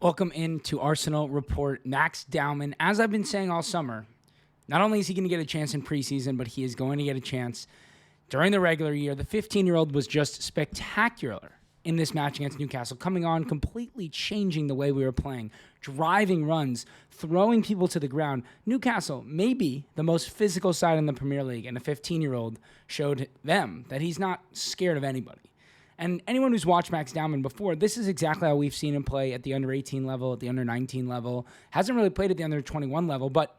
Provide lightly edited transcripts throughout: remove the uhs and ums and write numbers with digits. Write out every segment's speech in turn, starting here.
Welcome into Arsenal Report. Max Dman, as I've been saying all summer, not only is he going to get a chance in preseason, but he is going to get a chance during the regular year. The 15-year-old was just spectacular in this match against Newcastle, coming on, completely changing the way we were playing, driving runs, throwing people to the ground. Newcastle, maybe the most physical side in the Premier League, and a 15-year-old showed them that he's not scared of anybody. And anyone who's watched Max Dman before, this is exactly how we've seen him play at the under-18 level, at the under-19 level. Hasn't really played at the under-21 level, but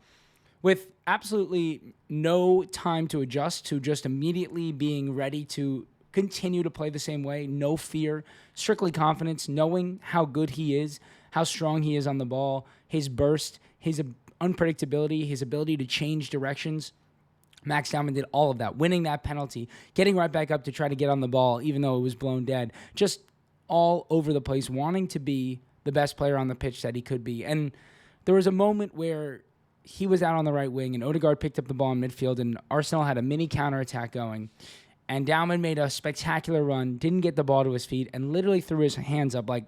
with absolutely no time to adjust to just immediately being ready to continue to play the same way, no fear, strictly confidence, knowing how good he is, how strong he is on the ball, his burst, his unpredictability, his ability to change directions. Max Dman did all of that, winning that penalty, getting right back up to try to get on the ball, even though it was blown dead. Just all over the place, wanting to be the best player on the pitch that he could be. And there was a moment where he was out on the right wing, and Odegaard picked up the ball in midfield, and Arsenal had a mini counterattack going. And Dman made a spectacular run, didn't get the ball to his feet, and literally threw his hands up, like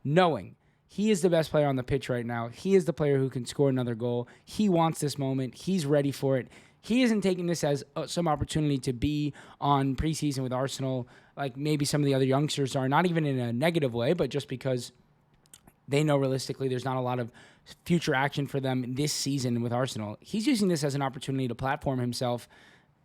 knowing he is the best player on the pitch right now. He is the player who can score another goal. He wants this moment. He's ready for it. He isn't taking this as some opportunity to be on preseason with Arsenal like maybe some of the other youngsters are, not even in a negative way, but just because they know realistically there's not a lot of future action for them this season with Arsenal. He's using this as an opportunity to platform himself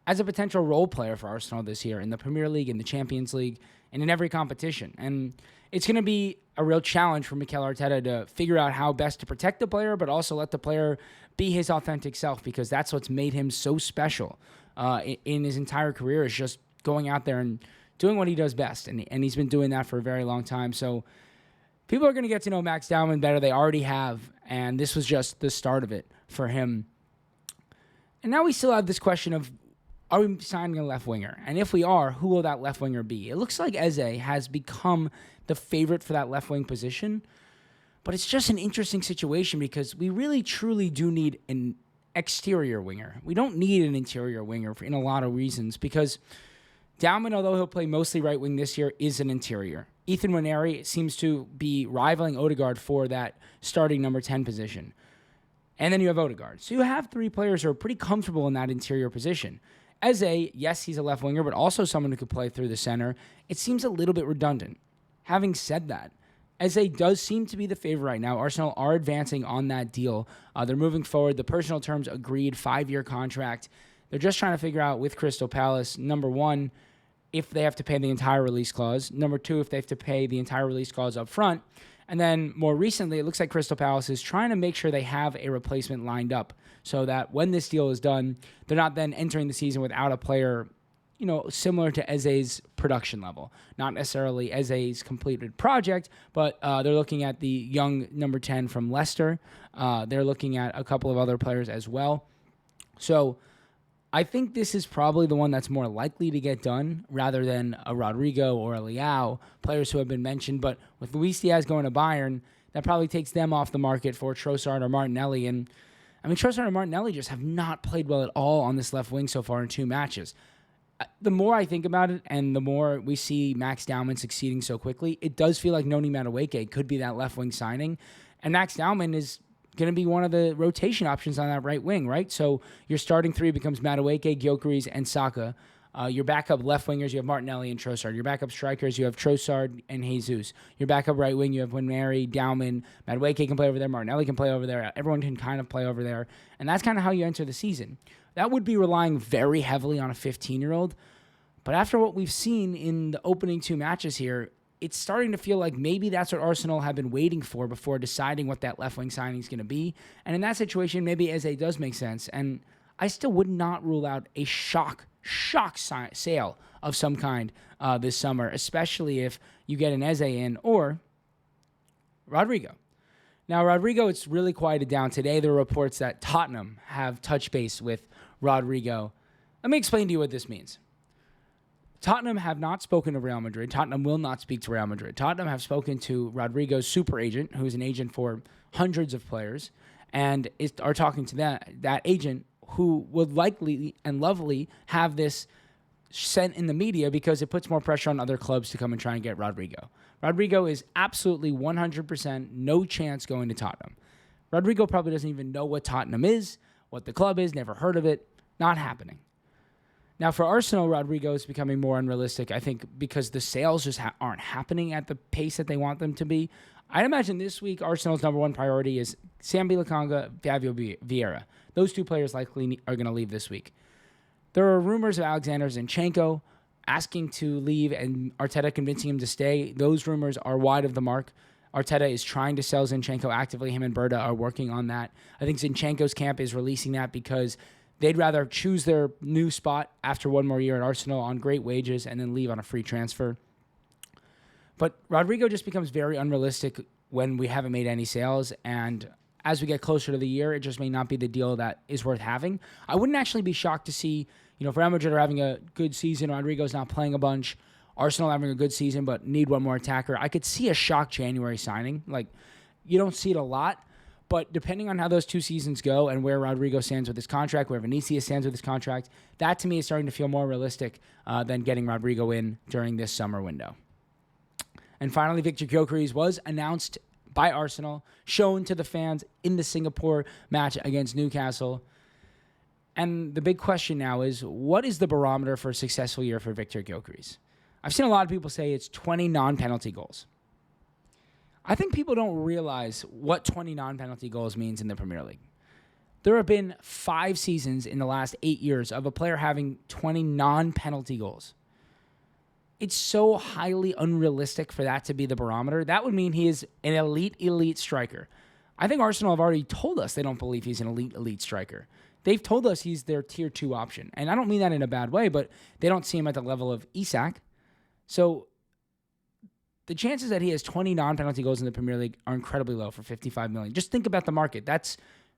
as a potential role player for Arsenal this year in the Premier League, in the Champions League, and in every competition. And it's going to be a real challenge for Mikel Arteta to figure out how best to protect the player, but also let the player be his authentic self, because that's what's made him so special in his entire career, is just going out there and doing what he does best. And he's been doing that for a very long time. So people are going to get to know Max Dman better. They already have, and this was just the start of it for him. And now we still have this question of, are we signing a left winger? And if we are, who will that left winger be? It looks like Eze has become the favorite for that left wing position, but it's just an interesting situation because we really truly do need an exterior winger. We don't need an interior winger in a lot of reasons, because Dman, although he'll play mostly right wing this year, is an interior. Ethan Nwaneri seems to be rivaling Odegaard for that starting number 10 position. And then you have Odegaard. So you have three players who are pretty comfortable in that interior position. Eze, yes, he's a left winger, but also someone who could play through the center. It seems a little bit redundant. Having said that, Eze does seem to be the favorite right now. Arsenal are advancing on that deal. They're moving forward. The personal terms agreed, 5-year contract. They're just trying to figure out with Crystal Palace, number one, if they have to pay the entire release clause. Number two, if they have to pay the entire release clause up front. And then more recently, it looks like Crystal Palace is trying to make sure they have a replacement lined up so that when this deal is done, they're not then entering the season without a player, similar to Eze's production level. Not necessarily Eze's completed project, but they're looking at the young number 10 from Leicester. They're looking at a couple of other players as well. So I think this is probably the one that's more likely to get done rather than a Rodrigo or a Leao, players who have been mentioned. But with Luis Diaz going to Bayern, that probably takes them off the market for Trossard or Martinelli. And Trossard and Martinelli just have not played well at all on this left wing so far in 2 matches. The more I think about it and the more we see Max Dman succeeding so quickly, it does feel like Noni Madueke could be that left wing signing. And Max Dman is going to be one of the rotation options on that right wing, right? So your starting 3 becomes Madueke, Gyökeres, and Saka. Your backup left wingers, you have Martinelli and Trossard. Your backup strikers, you have Trossard and Jesus. Your backup right wing, you have Nwaneri, Dman. Madueke can play over there. Martinelli can play over there. Everyone can kind of play over there. And that's kind of how you enter the season. That would be relying very heavily on a 15-year-old. But after what we've seen in the opening 2 matches here, it's starting to feel like maybe that's what Arsenal have been waiting for before deciding what that left wing signing is going to be. And in that situation, maybe Eze does make sense. And I still would not rule out a shock sale of some kind this summer, especially if you get an Eze in or Rodrigo. Now, Rodrigo, it's really quieted down. Today, there are reports that Tottenham have touch base with Rodrigo. Let me explain to you what this means. Tottenham have not spoken to Real Madrid. Tottenham will not speak to Real Madrid. Tottenham have spoken to Rodrigo's super agent, who is an agent for hundreds of players, and are talking to that agent, who would likely and lovely have this sent in the media because it puts more pressure on other clubs to come and try and get Rodrigo. Rodrigo is absolutely 100% no chance going to Tottenham. Rodrigo probably doesn't even know what Tottenham is, what the club is, never heard of it. Not happening. Now, for Arsenal, Rodrigo is becoming more unrealistic, I think, because the sales just aren't happening at the pace that they want them to be. I'd imagine this week Arsenal's number one priority is Sambi Lakanga, Fabio Vieira. Those two players likely are going to leave this week. There are rumors of Alexander Zinchenko asking to leave and Arteta convincing him to stay. Those rumors are wide of the mark. Arteta is trying to sell Zinchenko actively. Him and Berta are working on that. I think Zinchenko's camp is releasing that because they'd rather choose their new spot after one more year at Arsenal on great wages and then leave on a free transfer. But Rodrigo just becomes very unrealistic when we haven't made any sales, and as we get closer to the year, it just may not be the deal that is worth having. I wouldn't actually be shocked to see, if Real Madrid are having a good season, Rodrigo's not playing a bunch, Arsenal having a good season but need one more attacker. I could see a shock January signing. Like, you don't see it a lot, but depending on how those two seasons go and where Rodrigo stands with his contract, where Vinicius stands with his contract, that to me is starting to feel more realistic than getting Rodrigo in during this summer window. And finally, Victor Gyökeres was announced by Arsenal, shown to the fans in the Singapore match against Newcastle. And the big question now is, what is the barometer for a successful year for Victor Gyökeres? I've seen a lot of people say it's 20 non-penalty goals. I think people don't realize what 20 non-penalty goals means in the Premier League. There have been 5 seasons in the last 8 years of a player having 20 non-penalty goals. It's so highly unrealistic for that to be the barometer. That would mean he is an elite striker. I think Arsenal have already told us they don't believe he's an elite striker. They've told us he's their tier 2 option. And I don't mean that in a bad way, but they don't see him at the level of Isak. So the chances that he has 20 non-penalty goals in the Premier League are incredibly low for $55 million. Just think about the market. That's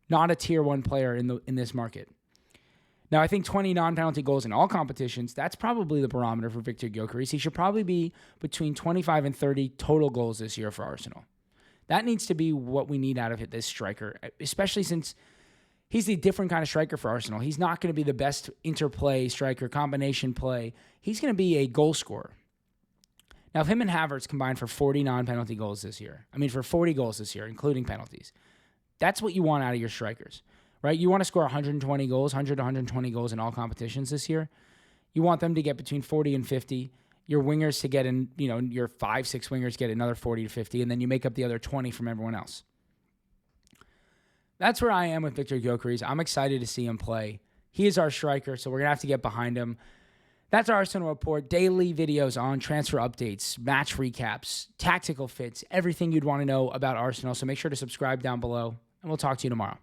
not a tier 1 player in this market. Now, I think 20 non-penalty goals in all competitions, that's probably the barometer for Victor Gyökeres. He should probably be between 25 and 30 total goals this year for Arsenal. That needs to be what we need out of this striker, especially since he's a different kind of striker for Arsenal. He's not going to be the best interplay striker, combination play. He's going to be a goal scorer. Now, if him and Havertz combined for 40 non-penalty goals this year, for 40 goals this year, including penalties, that's what you want out of your strikers. Right? You want to score 120 goals, 100 to 120 goals in all competitions this year. You want them to get between 40 and 50. Your wingers to get in, your 5-6 wingers get another 40 to 50, and then you make up the other 20 from everyone else. That's where I am with Victor Gyökeres. I'm excited to see him play. He is our striker, so we're going to have to get behind him. That's our Arsenal Report. Daily videos on transfer updates, match recaps, tactical fits, everything you'd want to know about Arsenal. So make sure to subscribe down below, and we'll talk to you tomorrow.